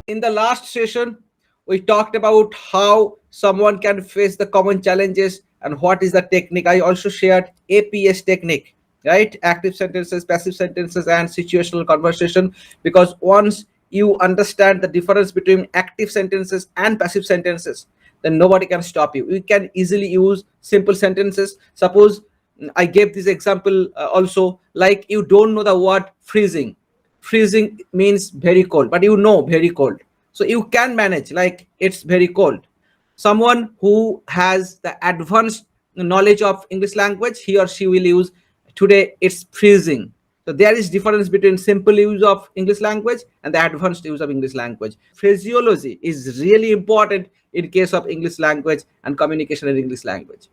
In the last session, we talked about how someone can face the common challenges and what is the technique. I also shared APS technique, right? Active sentences, passive sentences, and situational conversation. Because once you understand the difference between active sentences and passive sentences, then nobody can stop you. You can easily use simple sentences. Suppose I gave this example also, like you don't know the word freezing. Freezing means very cold, but you know very cold, so you can manage like it's very cold. Someone who has the advanced knowledge of English language, he or she will use today it's freezing. So there is difference between simple use of English language and the advanced use of English language. Phraseology is really important in case of English language and communication in English language.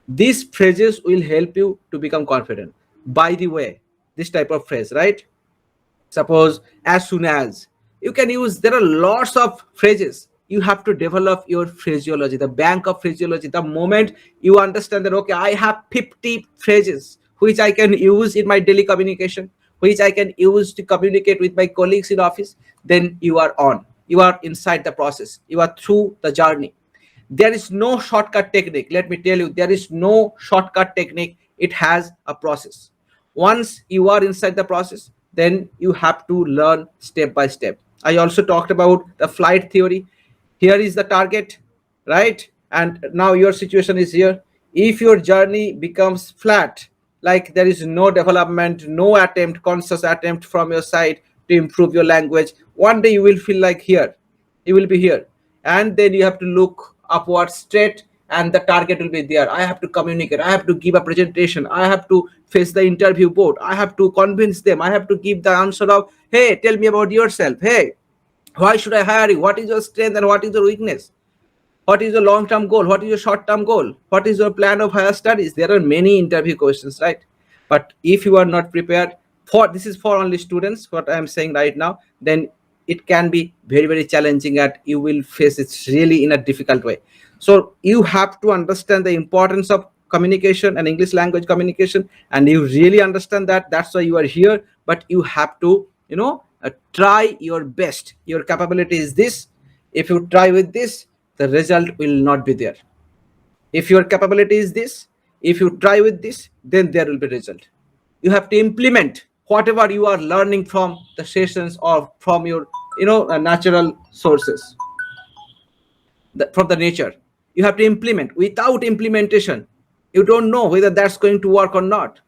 These phrases will help you to become confident. By the way, this type of phrase, right? Suppose as soon as, you can use, there are lots of phrases. You have to develop your phraseology, the bank of phraseology. The moment you understand that, okay, I have 50 phrases which I can use in my daily communication, which I can use to communicate with my colleagues in office, then you are on, you are inside the process, you are through the journey. There is no shortcut technique. Let me tell you, there is no shortcut technique. It has a process. Once you are inside the process, then you have to learn step by step. I also talked about the flight theory. Here is the target, right? And now your situation is here. If your journey becomes flat, like there is no development, no attempt, conscious attempt from your side to improve your language, one day you will feel like here, you will be here, and then you have to look upward straight, and the target will be there. I have to communicate, I have to give a presentation, I have to face the interview board, I have to convince them, I have to give the answer of, hey, tell me about yourself, hey, why should I hire you, what is your strength and what is your weakness, what is your long term goal, what is your short term goal, what is your plan of higher studies. There are many interview questions, right? But if you are not prepared for, this is for only students what I am saying right now, then it can be very very challenging and you will face it really in a difficult way. So you have to understand the importance of communication and English language communication, and you really understand that, that's why you are here. But you have to, try your best. Your capability is this. If you try with this, the result will not be there. If your capability is this, if you try with this, then there will be result. You have to implement whatever you are learning from the sessions or from your, natural sources, from the nature. You have to implement. Without implementation, you don't know whether that's going to work or not.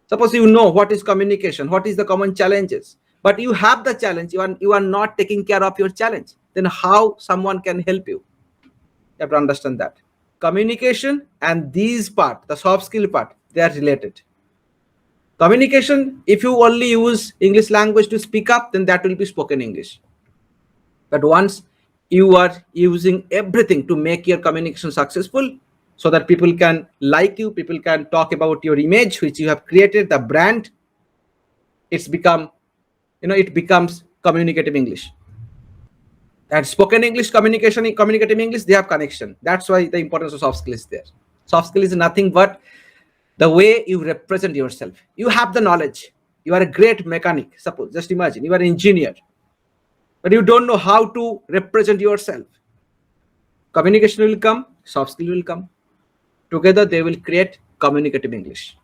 Suppose you know what is communication, what is the common challenges, but you have the challenge, you are not taking care of your challenge, then how someone can help you? You have to understand that communication and these part, the soft skill part, they are related. Communication, if you only use English language to speak up, then that will be spoken English. But once you are using everything to make your communication successful, so that people can like you, people can talk about your image which you have created, the brand, it's become, it becomes communicative English. And spoken English, communication, communicative English, they have connection. That's why the importance of soft skill is there. Soft skill is nothing but the way you represent yourself. You have the knowledge, you are a great mechanic, suppose, just imagine you are an engineer, but you don't know how to represent yourself. Communication will come, soft skill will come. Together they will create communicative English.